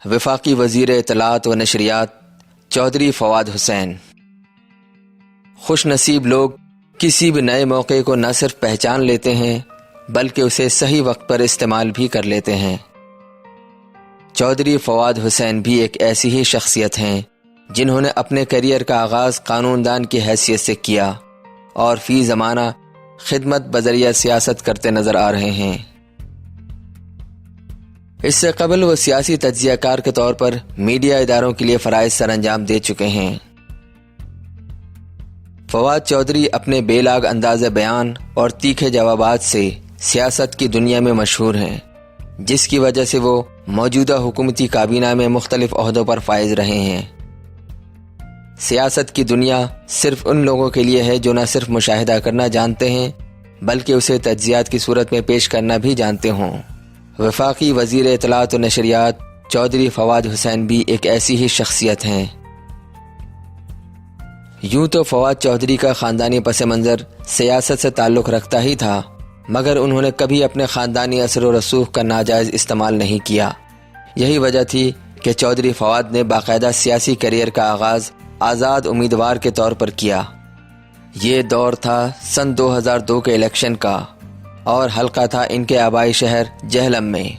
وفاقی وزیر اطلاعات و نشریات چودھری فواد حسین۔ خوش نصیب لوگ کسی بھی نئے موقع کو نہ صرف پہچان لیتے ہیں بلکہ اسے صحیح وقت پر استعمال بھی کر لیتے ہیں۔ چودھری فواد حسین بھی ایک ایسی ہی شخصیت ہیں جنہوں نے اپنے کیریئر کا آغاز قانون دان کی حیثیت سے کیا اور فی زمانہ خدمت بذریعہ سیاست کرتے نظر آ رہے ہیں۔ اس سے قبل وہ سیاسی تجزیہ کار کے طور پر میڈیا اداروں کے لیے فرائض سر انجام دے چکے ہیں۔ فواد چودھری اپنے بے لاگ انداز بیان اور تیکھے جوابات سے سیاست کی دنیا میں مشہور ہیں، جس کی وجہ سے وہ موجودہ حکومتی کابینہ میں مختلف عہدوں پر فائز رہے ہیں۔ سیاست کی دنیا صرف ان لوگوں کے لیے ہے جو نہ صرف مشاہدہ کرنا جانتے ہیں بلکہ اسے تجزیات کی صورت میں پیش کرنا بھی جانتے ہوں۔ وفاقی وزیر اطلاعات و نشریات چودھری فواد حسین بھی ایک ایسی ہی شخصیت ہیں۔ یوں تو فواد چودھری کا خاندانی پس منظر سیاست سے تعلق رکھتا ہی تھا، مگر انہوں نے کبھی اپنے خاندانی اثر و رسوخ کا ناجائز استعمال نہیں کیا۔ یہی وجہ تھی کہ چودھری فواد نے باقاعدہ سیاسی کیریئر کا آغاز آزاد امیدوار کے طور پر کیا۔ یہ دور تھا سن 2002 کے الیکشن کا اور حلقہ تھا ان کے آبائی شہر جہلم میں۔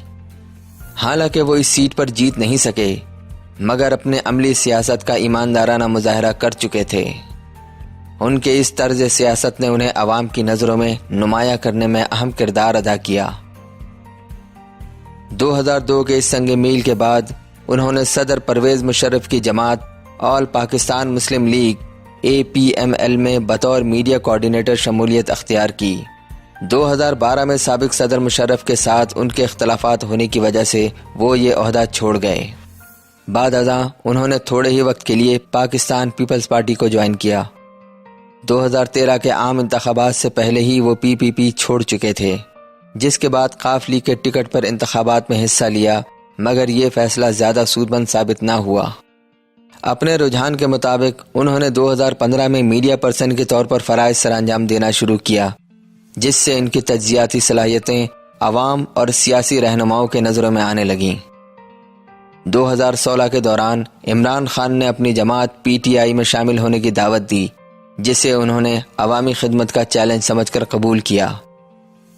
حالانکہ وہ اس سیٹ پر جیت نہیں سکے مگر اپنے عملی سیاست کا ایماندارانہ مظاہرہ کر چکے تھے۔ ان کے اس طرز سیاست نے انہیں عوام کی نظروں میں نمایاں کرنے میں اہم کردار ادا کیا۔ 2002 کے اس سنگ میل کے بعد انہوں نے صدر پرویز مشرف کی جماعت آل پاکستان مسلم لیگ APML میں بطور میڈیا کوارڈینیٹر شمولیت اختیار کی۔ 2012 میں سابق صدر مشرف کے ساتھ ان کے اختلافات ہونے کی وجہ سے وہ یہ عہدہ چھوڑ گئے۔ بعد ازاں انہوں نے تھوڑے ہی وقت کے لیے پاکستان پیپلز پارٹی کو جوائن کیا۔ 2013 کے عام انتخابات سے پہلے ہی وہ PPP چھوڑ چکے تھے، جس کے بعد قاف لیگ کے ٹکٹ پر انتخابات میں حصہ لیا مگر یہ فیصلہ زیادہ سودمند ثابت نہ ہوا۔ اپنے رجحان کے مطابق انہوں نے 2015 میں میڈیا پرسن کے طور پر فرائض سر انجام دینا شروع کیا، جس سے ان کی تجزیاتی صلاحیتیں عوام اور سیاسی رہنماؤں کے نظروں میں آنے لگیں۔ 2016 کے دوران عمران خان نے اپنی جماعت PTI میں شامل ہونے کی دعوت دی، جسے انہوں نے عوامی خدمت کا چیلنج سمجھ کر قبول کیا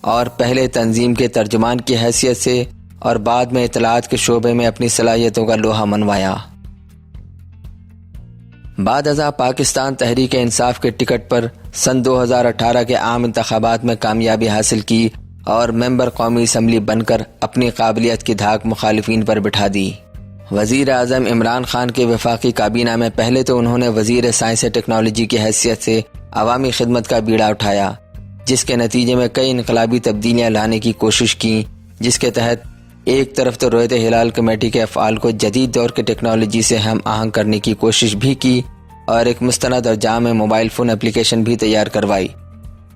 اور پہلے تنظیم کے ترجمان کی حیثیت سے اور بعد میں اطلاعات کے شعبے میں اپنی صلاحیتوں کا لوہا منوایا۔ بعد ازاں پاکستان تحریک انصاف کے ٹکٹ پر سن 2018 کے عام انتخابات میں کامیابی حاصل کی اور ممبر قومی اسمبلی بن کر اپنی قابلیت کی دھاک مخالفین پر بٹھا دی۔ وزیر اعظم عمران خان کے وفاقی کابینہ میں پہلے تو انہوں نے وزیر سائنس ٹیکنالوجی کی حیثیت سے عوامی خدمت کا بیڑا اٹھایا، جس کے نتیجے میں کئی انقلابی تبدیلیاں لانے کی کوشش کی، جس کے تحت ایک طرف تو رویت ہلال کمیٹی کے افعال کو جدید دور کے ٹیکنالوجی سے ہم آہنگ کرنے کی کوشش بھی کی اور ایک مستند اور جامع موبائل فون اپلیکیشن بھی تیار کروائی،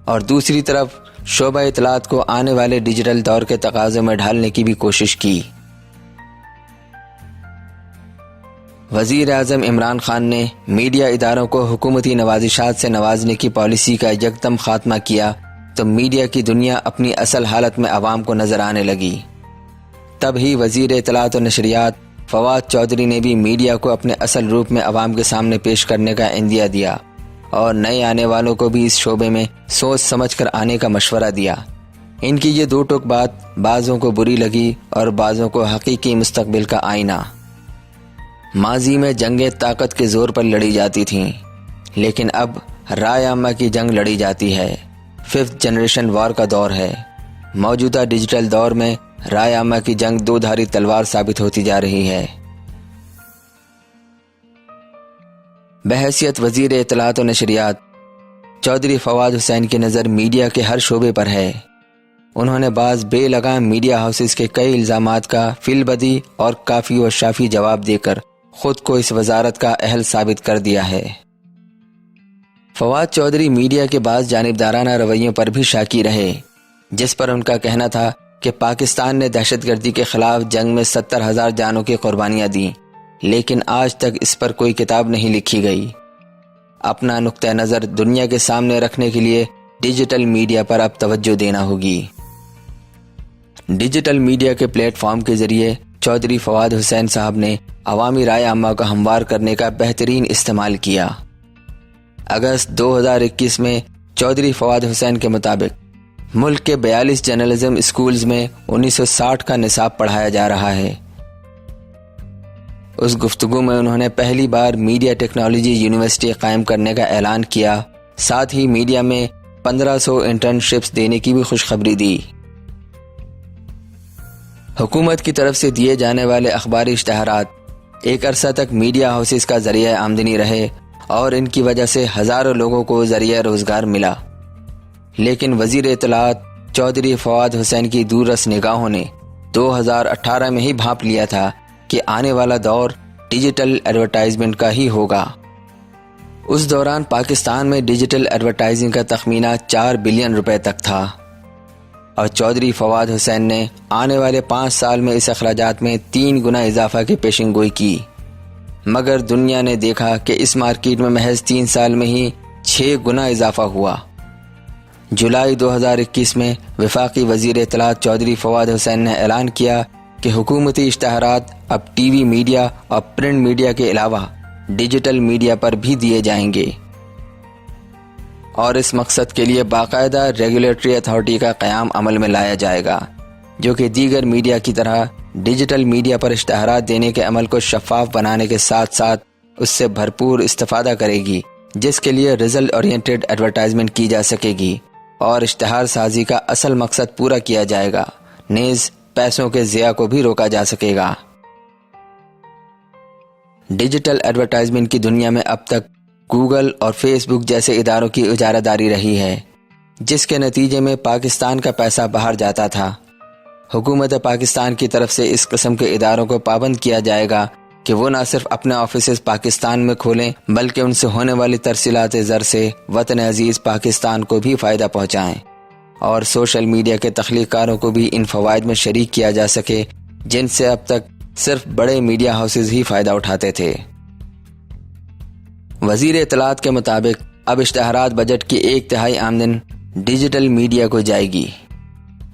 اور دوسری طرف شعبہ اطلاعات کو آنے والے ڈیجیٹل دور کے تقاضوں میں ڈھالنے کی بھی کوشش کی۔ وزیر اعظم عمران خان نے میڈیا اداروں کو حکومتی نوازشات سے نوازنے کی پالیسی کا یکدم خاتمہ کیا تو میڈیا کی دنیا اپنی اصل حالت میں عوام کو نظر آنے لگی۔ تب ہی وزیر اطلاعات و نشریات فواد چودھری نے بھی میڈیا کو اپنے اصل روپ میں عوام کے سامنے پیش کرنے کا عندیہ دیا اور نئے آنے والوں کو بھی اس شعبے میں سوچ سمجھ کر آنے کا مشورہ دیا۔ ان کی یہ دو ٹوک بات بعضوں کو بری لگی اور بعضوں کو حقیقی مستقبل کا آئینہ۔ ماضی میں جنگیں طاقت کے زور پر لڑی جاتی تھیں، لیکن اب رائے عامہ کی جنگ لڑی جاتی ہے۔ 5th جنریشن وار کا دور ہے۔ موجودہ ڈیجیٹل دور میں رائے عامہ کی جنگ دو دھاری تلوار ثابت ہوتی جا رہی ہے۔ بحیثیت وزیر اطلاعات و نشریات چودھری فواد حسین کی نظر میڈیا کے ہر شعبے پر ہے۔ انہوں نے بعض بے لگام میڈیا ہاؤسز کے کئی الزامات کا فی البدی اور کافی و شافی جواب دے کر خود کو اس وزارت کا اہل ثابت کر دیا ہے۔ فواد چودھری میڈیا کے بعض جانبدارانہ رویوں پر بھی شاکی رہے، جس پر ان کا کہنا تھا کہ پاکستان نے دہشت گردی کے خلاف جنگ میں 70,000 جانوں کی قربانیاں دیں، لیکن آج تک اس پر کوئی کتاب نہیں لکھی گئی۔ اپنا نقطہ نظر دنیا کے سامنے رکھنے کے لیے ڈیجیٹل میڈیا پر اب توجہ دینا ہوگی۔ ڈیجیٹل میڈیا کے پلیٹ فارم کے ذریعے چودھری فواد حسین صاحب نے عوامی رائے عامہ کو ہموار کرنے کا بہترین استعمال کیا۔ اگست 2021 میں چودھری فواد حسین کے مطابق ملک کے 42 جرنلزم اسکولز میں 1960 کا نصاب پڑھایا جا رہا ہے۔ اس گفتگو میں انہوں نے پہلی بار میڈیا ٹیکنالوجی یونیورسٹی قائم کرنے کا اعلان کیا، ساتھ ہی میڈیا میں 1500 انٹرنشپس دینے کی بھی خوشخبری دی۔ حکومت کی طرف سے دیے جانے والے اخباری اشتہارات ایک عرصہ تک میڈیا ہاؤسز کا ذریعہ آمدنی رہے اور ان کی وجہ سے ہزاروں لوگوں کو ذریعہ روزگار ملا، لیکن وزیر اطلاعات چودھری فواد حسین کی دور رس نگاہوں نے 2018 میں ہی بھانپ لیا تھا کہ آنے والا دور ڈیجیٹل ایڈورٹائزمنٹ کا ہی ہوگا۔ اس دوران پاکستان میں ڈیجیٹل ایڈورٹائزنگ کا تخمینہ 4 بلین روپے تک تھا، اور چودھری فواد حسین نے آنے والے 5 سال میں اس اخراجات میں 3 گنا اضافہ کی پیشن گوئی کی، مگر دنیا نے دیکھا کہ اس مارکیٹ میں محض 3 سال میں ہی 6 گنا اضافہ ہوا۔ جولائی 2021 میں وفاقی وزیر اطلاعات چودھری فواد حسین نے اعلان کیا کہ حکومتی اشتہارات اب ٹی وی میڈیا اور پرنٹ میڈیا کے علاوہ ڈیجیٹل میڈیا پر بھی دیے جائیں گے، اور اس مقصد کے لیے باقاعدہ ریگولیٹری اتھارٹی کا قیام عمل میں لایا جائے گا، جو کہ دیگر میڈیا کی طرح ڈیجیٹل میڈیا پر اشتہارات دینے کے عمل کو شفاف بنانے کے ساتھ ساتھ اس سے بھرپور استفادہ کرے گی، جس کے لیے رزلٹ اورینٹڈ ایڈورٹائزمنٹ کی جا سکے گی اور اشتہار سازی کا اصل مقصد پورا کیا جائے گا، نیز پیسوں کے ضیاع کو بھی روکا جا سکے گا۔ ڈیجیٹل ایڈورٹائزمنٹ کی دنیا میں اب تک گوگل اور فیس بک جیسے اداروں کی اجارہ داری رہی ہے، جس کے نتیجے میں پاکستان کا پیسہ باہر جاتا تھا۔ حکومت پاکستان کی طرف سے اس قسم کے اداروں کو پابند کیا جائے گا کہ وہ نہ صرف اپنے آفیسز پاکستان میں کھولیں بلکہ ان سے ہونے والی ترسیلات زر سے وطن عزیز پاکستان کو بھی فائدہ پہنچائیں، اور سوشل میڈیا کے تخلیق کاروں کو بھی ان فوائد میں شریک کیا جا سکے جن سے اب تک صرف بڑے میڈیا ہاؤسز ہی فائدہ اٹھاتے تھے۔ وزیر اطلاعات کے مطابق اب اشتہارات بجٹ کی 1/3 آمدن ڈیجیٹل میڈیا کو جائے گی۔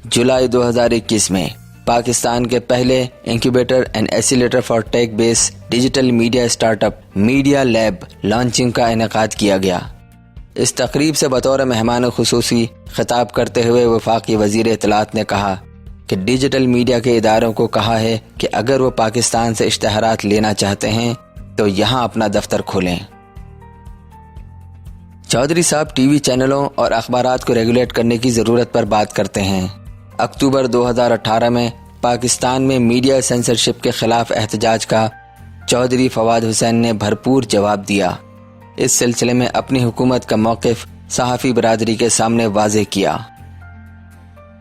جولائی 2021 میں پاکستان کے پہلے incubator and accelerator for take base digital media start up media lab launching کا انعقاد کیا گیا۔ اس تقریب سے بطور مہمان خصوصی خطاب کرتے ہوئے وفاقی وزیر اطلاعات نے کہا کہ ڈیجیٹل میڈیا کے اداروں کو کہا ہے کہ اگر وہ پاکستان سے اشتہارات لینا چاہتے ہیں تو یہاں اپنا دفتر کھولیں۔ چودھری صاحب ٹی وی چینلوں اور اخبارات کو ریگولیٹ کرنے کی ضرورت پر بات کرتے ہیں۔ اکتوبر 2018 میں پاکستان میں میڈیا سینسرشپ کے خلاف احتجاج کا چودھری فواد حسین نے بھرپور جواب دیا۔ اس سلسلے میں اپنی حکومت کا موقف صحافی برادری کے سامنے واضح کیا۔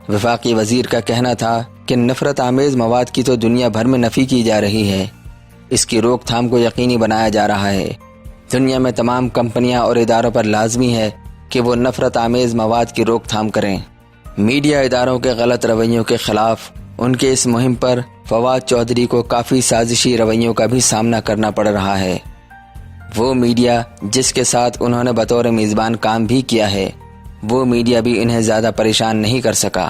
وفاقی وزیر کا کہنا تھا کہ نفرت آمیز مواد کی تو دنیا بھر میں نفی کی جا رہی ہے، اس کی روک تھام کو یقینی بنایا جا رہا ہے۔ دنیا میں تمام کمپنیاں اور اداروں پر لازمی ہے کہ وہ نفرت آمیز مواد کی روک تھام کریں۔ میڈیا اداروں کے غلط رویوں کے خلاف ان کے اس مہم پر فواد چودھری کو کافی سازشی رویوں کا بھی سامنا کرنا پڑ رہا ہے۔ وہ میڈیا جس کے ساتھ انہوں نے بطور میزبان کام بھی کیا ہے، وہ میڈیا بھی انہیں زیادہ پریشان نہیں کر سکا۔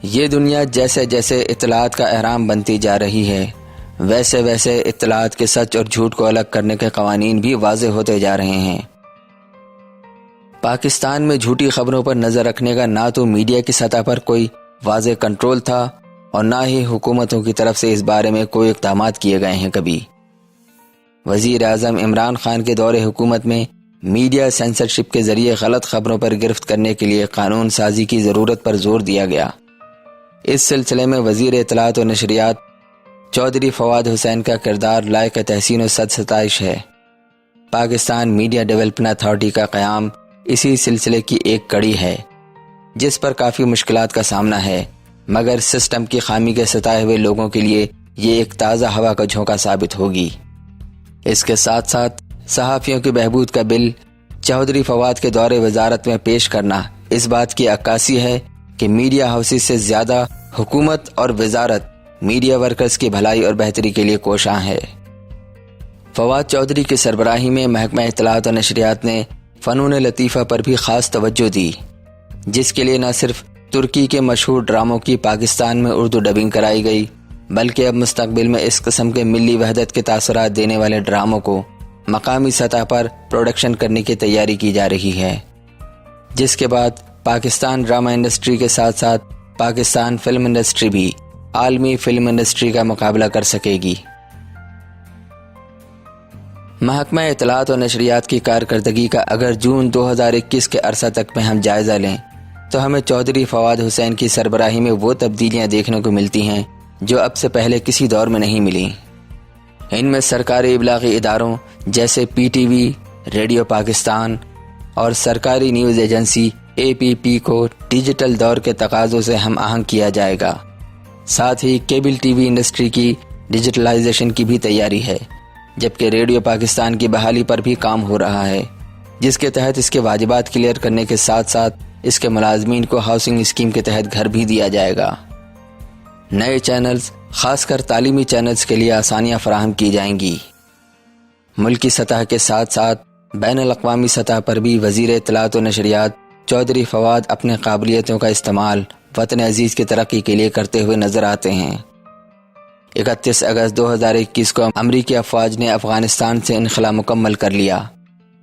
یہ دنیا جیسے جیسے اطلاعات کا احرام بنتی جا رہی ہے، ویسے ویسے اطلاعات کے سچ اور جھوٹ کو الگ کرنے کے قوانین بھی واضح ہوتے جا رہے ہیں۔ پاکستان میں جھوٹی خبروں پر نظر رکھنے کا نہ تو میڈیا کی سطح پر کوئی واضح کنٹرول تھا اور نہ ہی حکومتوں کی طرف سے اس بارے میں کوئی اقدامات کیے گئے ہیں کبھی۔ وزیر اعظم عمران خان کے دور حکومت میں میڈیا سینسرشپ کے ذریعے غلط خبروں پر گرفت کرنے کے لیے قانون سازی کی ضرورت پر زور دیا گیا۔ اس سلسلے میں وزیر اطلاعات و نشریات چودھری فواد حسین کا کردار لائق تحسین و ستائش ہے۔ پاکستان میڈیا ڈیولپمنٹ اتھارٹی کا قیام اسی سلسلے کی ایک کڑی ہے، جس پر کافی مشکلات کا سامنا ہے، مگر سسٹم کی خامی کے ستائے ہوئے لوگوں کے لیے یہ ایک تازہ ہوا کا جھونکا ثابت ہوگی۔ اس کے ساتھ ساتھ صحافیوں کی بہبود کا بل چودھری فواد کے دور وزارت میں پیش کرنا اس بات کی عکاسی ہے کہ میڈیا ہاؤسز سے زیادہ حکومت اور وزارت میڈیا ورکرز کی بھلائی اور بہتری کے لیے کوشاں ہے۔ فواد چودھری کی سربراہی میں محکمہ اطلاعات و نشریات نے فنون لطیفہ پر بھی خاص توجہ دی، جس کے لیے نہ صرف ترکی کے مشہور ڈراموں کی پاکستان میں اردو ڈبنگ کرائی گئی، بلکہ اب مستقبل میں اس قسم کے ملی وحدت کے تاثرات دینے والے ڈراموں کو مقامی سطح پر پروڈکشن کرنے کی تیاری کی جا رہی ہے، جس کے بعد پاکستان ڈرامہ انڈسٹری کے ساتھ ساتھ پاکستان فلم انڈسٹری بھی عالمی فلم انڈسٹری کا مقابلہ کر سکے گی۔ محکمہ اطلاعات و نشریات کی کارکردگی کا اگر جون 2021 کے عرصہ تک میں ہم جائزہ لیں تو ہمیں چودھری فواد حسین کی سربراہی میں وہ تبدیلیاں دیکھنے کو ملتی ہیں جو اب سے پہلے کسی دور میں نہیں ملی۔ ان میں سرکاری ابلاغی اداروں جیسے P T V, radio Pakistan اور سرکاری نیوز ایجنسی APP کو ڈیجیٹل دور کے تقاضوں سے ہم آہنگ کیا جائے گا۔ ساتھ ہی کیبل ٹی وی انڈسٹری کی ڈیجیٹلائزیشن کی بھی تیاری ہے، جبکہ ریڈیو پاکستان کی بحالی پر بھی کام ہو رہا ہے، جس کے تحت اس کے واجبات کلیئر کرنے کے ساتھ ساتھ اس کے ملازمین کو ہاؤسنگ اسکیم کے تحت گھر بھی دیا جائے گا۔ نئے چینلز، خاص کر تعلیمی چینلز کے لیے آسانیاں فراہم کی جائیں گی۔ ملکی سطح کے ساتھ ساتھ بین الاقوامی سطح پر بھی وزیر اطلاعات و نشریات چودھری فواد اپنے قابلیتوں کا استعمال وطن عزیز کی ترقی کے لیے کرتے ہوئے نظر آتے ہیں۔ 31 اگست 2021 کو امریکی افواج نے افغانستان سے انخلا مکمل کر لیا،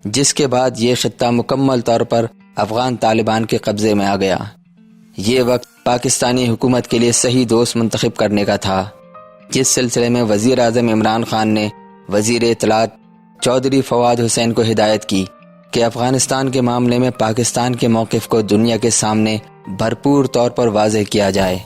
جس کے بعد یہ خطہ مکمل طور پر افغان طالبان کے قبضے میں آ گیا۔ یہ وقت پاکستانی حکومت کے لیے صحیح دوست منتخب کرنے کا تھا، جس سلسلے میں وزیر اعظم عمران خان نے وزیر اطلاعات چودھری فواد حسین کو ہدایت کی کہ افغانستان کے معاملے میں پاکستان کے موقف کو دنیا کے سامنے بھرپور طور پر واضح کیا جائے۔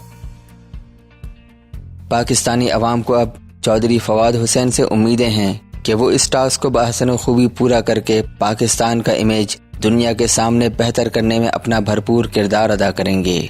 پاکستانی عوام کو اب چودھری فواد حسین سے امیدیں ہیں کہ وہ اس ٹاسک کو بحسن و خوبی پورا کر کے پاکستان کا امیج دنیا کے سامنے بہتر کرنے میں اپنا بھرپور کردار ادا کریں گے۔